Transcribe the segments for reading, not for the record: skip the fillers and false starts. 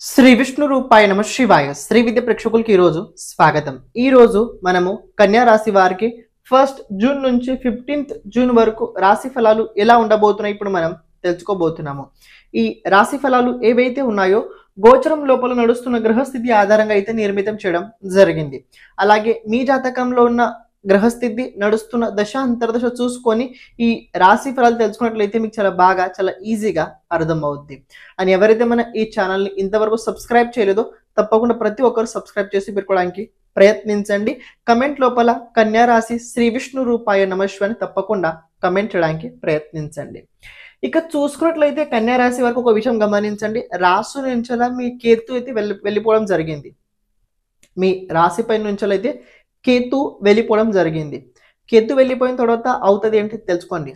శ్రీ విష్ణు రూపాయ నమ శివాయ. శ్రీ విద్య ప్రేక్షకులకి ఈరోజు స్వాగతం. ఈరోజు మనము కన్యా రాశి వారికి 1st జూన్ నుంచి 15th జూన్ వరకు రాశి ఫలాలు ఎలా ఉండబోతున్నాయి ఇప్పుడు మనం తెలుసుకోబోతున్నాము. ఈ రాశి ఫలాలు ఏవైతే ఉన్నాయో గోచరం లోపల నడుస్తున్న గ్రహస్థితి ఆధారంగా అయితే నిర్మితం చేయడం జరిగింది. అలాగే మీ జాతకంలో ఉన్న గ్రహస్థితి నడుస్తున్న దశ అంతర్దశ చూసుకొని ఈ రాశి ఫలాలు తెలుసుకున్నట్లయితే మీకు చాలా ఈజీగా అర్థమవుద్ది. అని ఎవరైతే మన ఈ ఛానల్ని ఇంతవరకు సబ్స్క్రైబ్ చేయలేదో తప్పకుండా ప్రతి ఒక్కరు సబ్స్క్రైబ్ చేసి పెట్టుకోవడానికి ప్రయత్నించండి. కమెంట్ లోపల కన్యా రాశి శ్రీ విష్ణు రూపాయ నమః అని తప్పకుండా కమెంట్ చేయడానికి ప్రయత్నించండి. ఇక చూసుకున్నట్లయితే కన్యా రాశి వరకు ఒక విషయం గమనించండి. రాశి నుంచి మీ కేతు అయితే వెళ్ళిపోవడం జరిగింది. మీ రాశి పై నుంచి అయితే కేతు వెళ్ళిపోవడం జరిగింది. కేతు వెళ్ళిపోయిన తర్వాత అవుతుంది ఏంటి తెలుసుకోండి.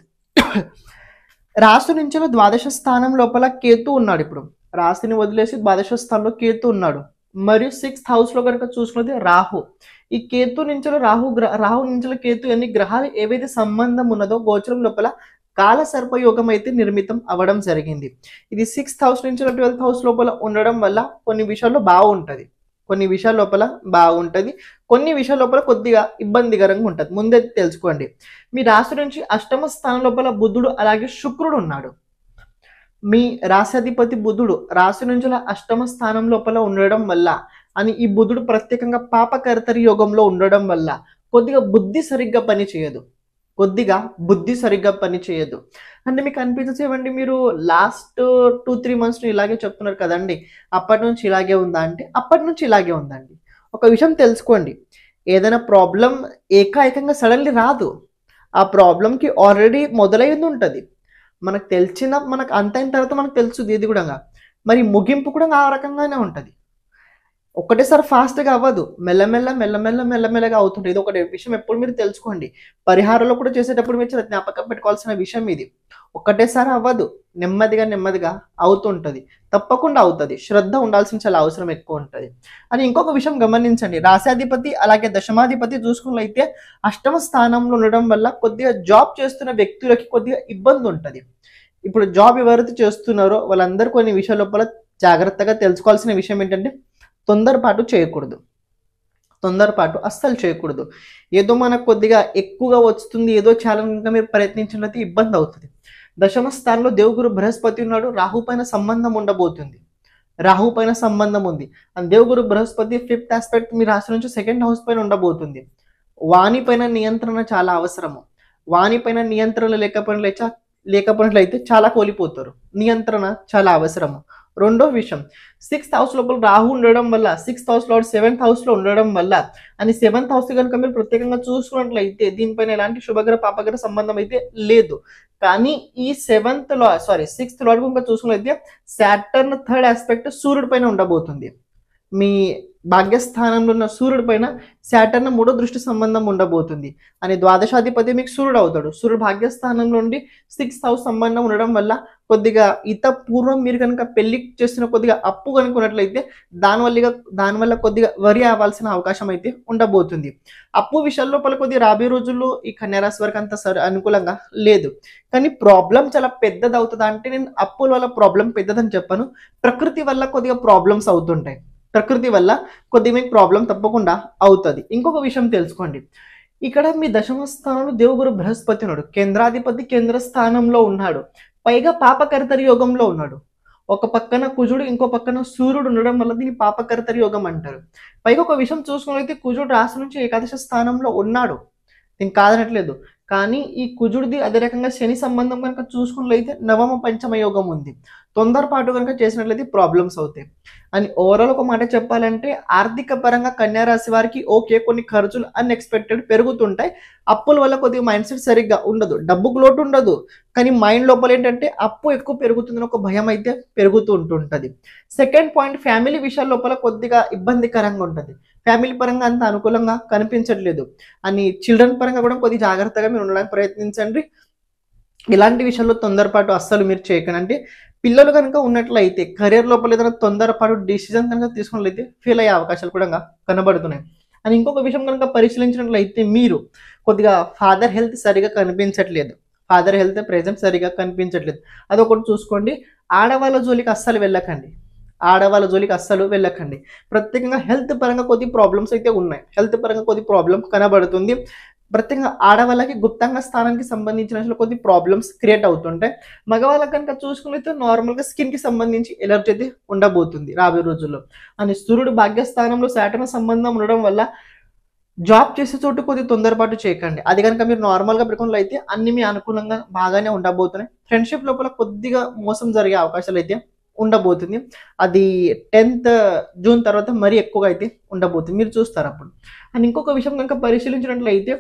రాశి నుంచి ద్వాదశ స్థానం లోపల కేతు ఉన్నాడు. ఇప్పుడు రాశిని వదిలేసి ద్వాదశ స్థానంలో కేతు ఉన్నాడు. మరియు 6th హౌస్ లో కనుక చూసుకున్నది రాహు. ఈ కేతు నుంచి రాహు నుంచి కేతు అన్ని గ్రహాలు ఏవైతే సంబంధం ఉన్నదో గోచరం లోపల కాల సర్పయోగం అయితే నిర్మితం అవ్వడం జరిగింది. ఇది 6th హౌస్ నుంచి 12th హౌస్ లోపల ఉండడం వల్ల కొన్ని విషయాల్లో బాగుంటది, కొన్ని విషయాల లోపల బాగుంటది, కొన్ని విషయాల లోపల కొద్దిగా ఇబ్బందికరంగా ఉంటుంది. ముందే తెలుసుకోండి. మీ రాశి నుంచి 8వ స్థానం లోపల బుధుడు అలాగే శుక్రుడు ఉన్నాడు. మీ రాశాధిపతి బుధుడు రాశి నుంచి 8వ స్థానం లోపల ఉండడం వల్ల అని ఈ బుధుడు ప్రత్యేకంగా పాపకర్తరి యోగంలో ఉండడం వల్ల కొద్దిగా బుద్ధి సరిగ్గా పని చేయదు. అంటే మీకు అనిపించేవండి, మీరు లాస్ట్ 2-3 months ఇలాగే చెప్తున్నారు కదండి, అప్పటి నుంచి ఇలాగే ఉందా అంటే అప్పటి నుంచి ఇలాగే ఉందండి. ఒక విషయం తెలుసుకోండి, ఏదైనా ప్రాబ్లం ఏకాఏకంగా సడన్లీ రాదు. ఆ ప్రాబ్లంకి ఆల్రెడీ మొదలైంది ఉంటుంది. మనకు అంత అయిన తర్వాత మనకు తెలుస్తుంది ఇది కూడా. మరి ముగింపు కూడా ఆ రకంగానే ఉంటుంది. ఒకటేసారి ఫాస్ట్గా అవ్వదు, మెల్లమెల్లగా అవుతుంది. ఇది ఒకటి విషయం ఎప్పుడు మీరు తెలుసుకోండి. పరిహారంలో కూడా చేసేటప్పుడు మీరు జ్ఞాపకం పెట్టుకోవాల్సిన విషయం ఇది. ఒకటేసారి అవ్వదు, నెమ్మదిగా అవుతుంటుంది. తప్పకుండా అవుతుంది. శ్రద్ధ ఉండాల్సిన చాలా అవసరం ఎక్కువ ఉంటుంది. అని ఇంకొక విషయం గమనించండి. రాశాధిపతి అలాగే దశమాధిపతి చూసుకున్నట్లయితే 8వ స్థానంలో ఉండడం వల్ల కొద్దిగా జాబ్ చేస్తున్న వ్యక్తులకి కొద్దిగా ఇబ్బంది ఉంటుంది. ఇప్పుడు జాబ్ ఎవరైతే చేస్తున్నారో వాళ్ళందరూ కొన్ని విషయాల లోపల జాగ్రత్తగా తెలుసుకోవాల్సిన విషయం ఏంటంటే తొందరపాటు అస్సలు చేయకూడదు. ఏదో మనకు కొద్దిగా ఎక్కువగా వస్తుంది, ఏదో చాలా మీరు ప్రయత్నించినట్లయితే ఇబ్బంది అవుతుంది. 10వ స్థానంలో దేవుగురు బృహస్పతి ఉన్నాడు. రాహు పైన సంబంధం ఉండబోతుంది. అండ్ దేవుగురు బృహస్పతి 5th ఆస్పెక్ట్ మీ రాశి నుంచి 2nd హౌస్ పైన ఉండబోతుంది. వాణి పైన నియంత్రణ చాలా అవసరము. వాణి పైన నియంత్రణ లేకపోయినట్లయితే చాలా కోల్పోతారు. నియంత్రణ చాలా అవసరము. రెండో విషయం, 6th హౌస్ లోపల రాహు ఉండడం వల్ల 6th హౌస్ లో 7th హౌస్ లో ఉండడం వల్ల అని 7th హౌస్ కనుక మీరు ప్రత్యేకంగా చూసుకున్నట్లయితే దీనిపైన ఎలాంటి శుభగ్రహ పాపగ్రహ సంబంధం అయితే లేదు. కానీ ఈ 6th లో కనుక చూసుకున్నట్లయితే సాటర్న్ 3rd ఆస్పెక్ట్ సూర్యుడి పైన ఉండబోతుంది. మీ భాగ్యస్థానంలో ఉన్న సూర్యుడి పైన సాటర్న్ 3వ దృష్టి సంబంధం ఉండబోతుంది. అని ద్వాదశాధిపతి మీకు సూర్యుడు అవుతాడు. సూర్యుడు భాగ్యస్థానం నుండి 6th హౌస్ సంబంధం ఉండడం వల్ల కొద్దిగా పూర్వం మీరు కనుక పెళ్లి చేస్తున్న కొద్దిగా అప్పు కనుకున్నట్లయితే దానివల్ల కొద్దిగా వరి అవ్వాల్సిన అవకాశం అయితే ఉండబోతుంది. అప్పు విషయాల్లో కొద్దిగా రాబోయే రోజుల్లో ఈ కన్యా రాశి వరకు అంత అనుకూలంగా లేదు. కానీ ప్రాబ్లం చాలా పెద్దది అవుతుందా అంటే నేను అప్పుల వల్ల ప్రాబ్లం పెద్దదని చెప్పను. ప్రకృతి వల్ల కొద్దిగా ప్రాబ్లమ్స్ అవుతుంటాయి. ప్రకృతి వల్ల కొద్దిగా మీకు ప్రాబ్లం తప్పకుండా అవుతుంది. ఇంకొక విషయం తెలుసుకోండి. ఇక్కడ మీ 10వ స్థానంలో దేవుగురు బృహస్పతి ఉన్నాడు. కేంద్రాధిపతి కేంద్ర స్థానంలో ఉన్నాడు. పైగా పాపకర్తరి యోగంలో ఉన్నాడు. ఒక పక్కన కుజుడు, ఇంకో పక్కన సూర్యుడు ఉండడం వల్ల దీన్ని పాపకర్తరి యోగం అంటారు. పైగా ఒక విషయం చూసుకున్నట్లయితే కుజుడు రాశి నుంచి ఏకాదశ స్థానంలో ఉన్నాడు. దీనికి కాదనట్లేదు. కానీ ఈ కుజుడిది అదే రకంగా శని సంబంధం కనుక చూసుకున్నట్లయితే 9వ పంచమ యోగం ఉంది. తొందరపాటు కనుక చేసినట్లయితే ప్రాబ్లమ్స్ అవుతాయి. అని ఓవరాల్ ఒక మాట చెప్పాలంటే ఆర్థిక పరంగా కన్యా రాశి వారికి ఓకే, కొన్ని ఖర్చులు అన్ఎక్స్పెక్టెడ్ పెరుగుతుంటాయి. అప్పుల వల్ల కొద్దిగా మైండ్ సెట్ సరిగ్గా ఉండదు, డబ్బుకు లోటు ఉండదు. కానీ మైండ్ లోపల ఏంటంటే అప్పు ఎక్కువ పెరుగుతుందని ఒక భయం అయితే పెరుగుతూ ఉంటుంటుంది. సెకండ్ పాయింట్, ఫ్యామిలీ విషయాల లోపల కొద్దిగా ఇబ్బందికరంగా ఉంటుంది. ఫ్యామిలీ పరంగా అంత అనుకూలంగా కనిపించట్లేదు. అని చిల్డ్రన్ పరంగా కూడా కొద్దిగా జాగ్రత్తగా మీరు ఉండడానికి ప్రయత్నించండి. ఇలాంటి విషయాల్లో తొందరపాటు అస్సలు మీరు చేయకండి. అంటే పిల్లలు కనుక ఉన్నట్లయితే కెరీర్ లోపల ఏదైనా తొందరపాటు డిసిజన్ కనుక తీసుకున్నట్లయితే ఫెయిల్ అయ్యే అవకాశాలు కూడా కనబడుతున్నాయి. అని ఇంకొక విషయం కనుక పరిశీలించినట్లయితే మీరు కొద్దిగా ఫాదర్ హెల్త్ సరిగా కనిపించట్లేదు. ఫాదర్ హెల్త్ ప్రెజెంట్ సరిగా కనిపించట్లేదు. అదొకటి చూసుకోండి. ఆడవాళ్ళ జోలికి అస్సలు వెళ్ళకండి. ఆడవాళ్ళ జోలికి అస్సలు వెళ్ళకండి. ప్రత్యేకంగా హెల్త్ పరంగా కొద్ది ప్రాబ్లమ్స్ అయితే ఉన్నాయి. హెల్త్ పరంగా కొద్ది ప్రాబ్లమ్ కనబడుతుంది. ప్రత్యేకంగా ఆడవాళ్ళకి గుప్తాంగ స్థానానికి సంబంధించిన కొద్ది ప్రాబ్లమ్స్ క్రియేట్ అవుతుంటాయి. మగవాళ్ళకి కనుక చూసుకున్నైతే నార్మల్‌గా స్కిన్‌కి సంబంధించి ఎలర్జీ అయితే ఉండబోతుంది రాబోయే రోజుల్లో. అని సూర్యుడు భాగ్యస్థానంలో సాటర్న్ సంబంధం ఉండడం వల్ల జాబ్ చేసే చోటు కొద్దిగా తొందరపాటు చేయకండి. అది గనుక మీరు నార్మల్‌గా పెట్టుకున్నట్లయితే అన్నీ మీ అనుకూలంగా బాగానే ఉండబోతున్నాయి. ఫ్రెండ్‌షిప్ లోపల కొద్దిగా మోసం జరిగే అవకాశాలైతే ఉండబోతుంది. అది 10థ్ జూన్ తర్వాత మరీ ఎక్కువగా అయితే ఉండబోతుంది. మీరు చూస్తారప్పుడు. అండ్ ఇంకొక విషయం గనుక పరిశీలించినట్లయితే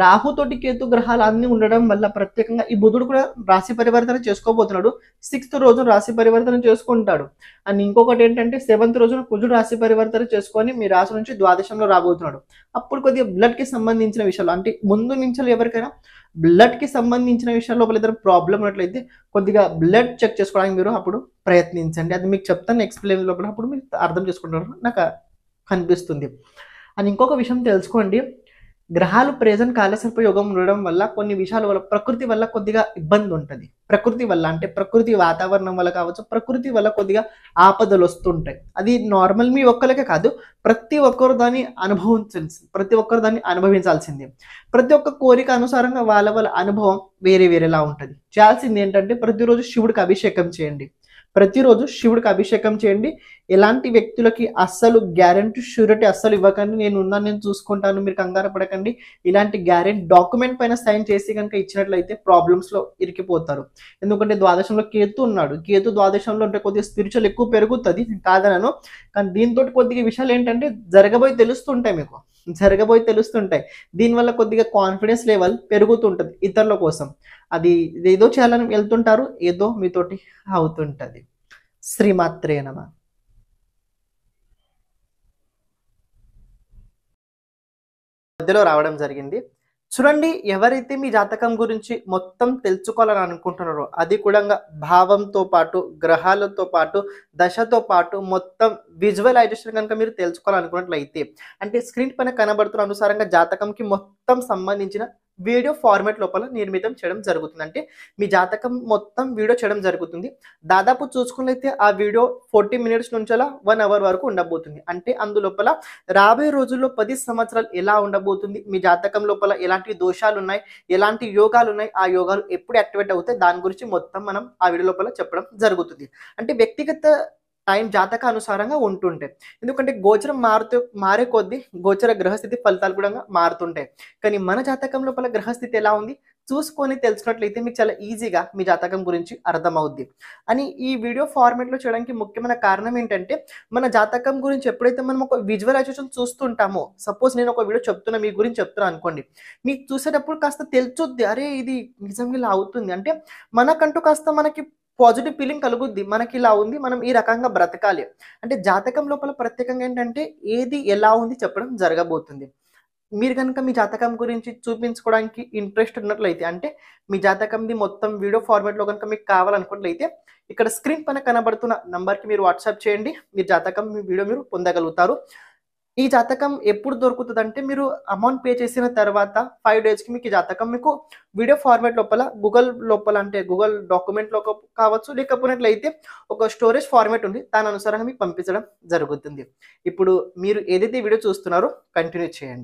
రాహుతోటి కేతు గ్రహాలు అన్నీ ఉండడం వల్ల ప్రత్యేకంగా ఈ బుధుడు కూడా రాశి పరివర్తన చేసుకోబోతున్నాడు. 6th రోజున రాశి పరివర్తన చేసుకుంటాడు. అండ్ ఇంకొకటి ఏంటంటే 7th రోజున కుజుడు రాశి పరివర్తన చేసుకొని మీ రాశి నుంచి ద్వాదశంలో రాబోతున్నాడు. అప్పుడు కొద్దిగా బ్లడ్‌కి సంబంధించిన విషయాలు అంటే ముందు నుంచి ఎవరికైనా బ్లడ్‌కి సంబంధించిన విషయాల్లో లోపల ఏదైనా ప్రాబ్లమ్ ఉన్నట్లయితే కొద్దిగా బ్లడ్ చెక్ చేసుకోవడానికి మీరు అప్పుడు ప్రయత్నించండి. అది మీకు చెప్తాను ఎక్స్‌ప్లెయిన్ లోపల అప్పుడు మీరు అర్థం చేసుకుంటారు నాకు కనిపిస్తుంది. అండ్ ఇంకొక విషయం తెలుసుకోండి. గ్రహాలు ప్రెజెంట్ కాలసర్ప యోగం ఉండడం వల్ల కొన్ని విషయాల వల్ల ప్రకృతి వల్ల కొద్దిగా ఇబ్బంది ఉంటది. ప్రకృతి వల్ల అంటే ప్రకృతి వాతావరణం వల్ల కావచ్చు, ప్రకృతి వల్ల కొద్దిగా ఆపదలు వస్తుంటాయి. అది నార్మల్ మీ ఒక్కళ్ళకే కాదు, ప్రతి ఒక్కరు దాన్ని అనుభవించాల్సిందే. ప్రతి ఒక్క కోరిక అనుసారంగా వాళ్ళ అనుభవం వేరే వేరేలా ఉంటది. చేయాల్సింది ఏంటంటే ప్రతిరోజు శివుడికి అభిషేకం చేయండి. ప్రతిరోజు శివుడికి అభిషేకం చేయండి. ఎలాంటి వ్యక్తులకి అస్సలు గ్యారెంటీ, ష్యూరిటీ అస్సలు ఇవ్వకండి. నేను చూసుకుంటాను, మీరు కంగారు పడకండి. ఇలాంటి గ్యారెంటీ డాక్యుమెంట్ పైన సైన్ చేసి కనుక ఇచ్చినట్లయితే ప్రాబ్లమ్స్‌లో ఇరికిపోతారు. ఎందుకంటే ద్వాదశంలో కేతు ఉన్నాడు. కేతు ద్వాదశంలో ఉంటే కొద్దిగా స్పిరిచువల్ ఎక్కువ పెరుగుతది. కాదనను. కానీ దీనితోటి కొద్దిగా విషయాలు ఏంటంటే జరగబోయి తెలుస్తుంటాయి మీకు. జరగబోయి తెలుస్తుంటాయి. దీనివల్ల కొద్దిగా కాన్ఫిడెన్స్ లెవెల్ పెరుగుతుంటది ఇతరుల కోసం. అది ఏదో చేయాలని వెళ్తుంటారు. ఏదో మీతోటి అవుతుంటది. శ్రీమాత్రే నమః. మధ్యలో రావడం జరిగింది. చూడండి, ఎవరైతే మీ జాతకం గురించి మొత్తం తెలుసుకోవాలని అనుకుంటున్నారో అది కూడంగా భావంతో పాటు, గ్రహాలతో పాటు, దశతో పాటు మొత్తం విజువలైజేషన్ గనుక మీరు తెలుసుకోవాలనుకున్నట్లయితే అంటే స్క్రీన్ పైన కనబడుతున్న అనుసారంగా జాతకంకి మొత్తం సంబంధించిన వీడియో ఫార్మాట్ లోపల నిర్మితం చేయడం జరుగుతుంది. అంటే మీ జాతకం మొత్తం వీడియో చేయడం జరుగుతుంది. దాదాపు చూసుకున్నట్లయితే ఆ వీడియో 40 మినిట్స్ నుంచలా 1 అవర్ వరకు ఉండబోతుంది. అంటే అందులోపల రాబోయే రోజుల్లో 10 సంవత్సరాలు ఎలా ఉండబోతుంది, మీ జాతకం లోపల ఎలాంటి దోషాలు ఉన్నాయి, ఎలాంటి యోగాలు ఉన్నాయి, ఆ యోగాలు ఎప్పుడు యాక్టివేట్ అవుతాయి, దాని గురించి మొత్తం మనం ఆ వీడియో లోపల చెప్పడం జరుగుతుంది. అంటే వ్యక్తిగత టైం జాతక అనుసారంగా ఉంటుంటాయి. ఎందుకంటే గోచరం మారే కొద్దీ గోచర గ్రహస్థితి ఫలితాలు కూడా మారుతుంటాయి. కానీ మన జాతకం లోపల గ్రహస్థితి ఎలా ఉంది చూసుకొని తెలుసుకున్నట్లయితే మీకు చాలా ఈజీగా మీ జాతకం గురించి అర్థమవుద్ది. అని ఈ వీడియో ఫార్మాట్లో చేయడానికి ముఖ్యమైన కారణం ఏంటంటే మన జాతకం గురించి ఎప్పుడైతే మనం ఒక విజువలైజేషన్ చూస్తుంటామో, సపోజ్ నేను ఒక వీడియో చెప్తున్నా, మీ గురించి చెప్తున్నా అనుకోండి, మీకు చూసేటప్పుడు కాస్త తెలుసుద్ది, అరే ఇది నిజంగా ఇలా అవుతుంది అంటే మనకంటూ కాస్త మనకి పాజిటివ్ ఫీలింగ్ కలుగుద్ది. మనకి ఇలా ఉంది, మనం ఈ రకంగా బ్రతకాలి అంటే జాతకం లోపల ప్రత్యేకంగా ఏంటంటే ఏది ఎలా ఉంది చెప్పడం జరగబోతుంది. మీరు కనుక మీ జాతకం గురించి చూపించుకోవడానికి ఇంట్రెస్ట్ ఉన్నట్లయితే అంటే మీ జాతకంది మొత్తం వీడియో ఫార్మాట్లో కనుక మీకు కావాలనుకున్నట్లయితే ఇక్కడ స్క్రీన్ పైన కనబడుతున్న నంబర్కి మీరు వాట్సాప్ చేయండి. మీ జాతకం మీ వీడియో మీరు పొందగలుగుతారు. ఈ జాతకం ఎప్పుడు దొరుకుతుందంటే మీరు అమౌంట్ పే చేసిన తర్వాత 5 డేస్‌కి మీకు ఈ జాతకం మీకు వీడియో ఫార్మాట్ లోపల గూగుల్ లోపల అంటే గూగుల్ డాక్యుమెంట్‌లో కావచ్చు, లేకపోయినట్లయితే ఒక స్టోరేజ్ ఫార్మాట్ ఉంది. దాని అనుసారంగా మీకు పంపించడం జరుగుతుంది. ఇప్పుడు మీరు ఏదైతే వీడియో చూస్తున్నారో కంటిన్యూ చేయండి.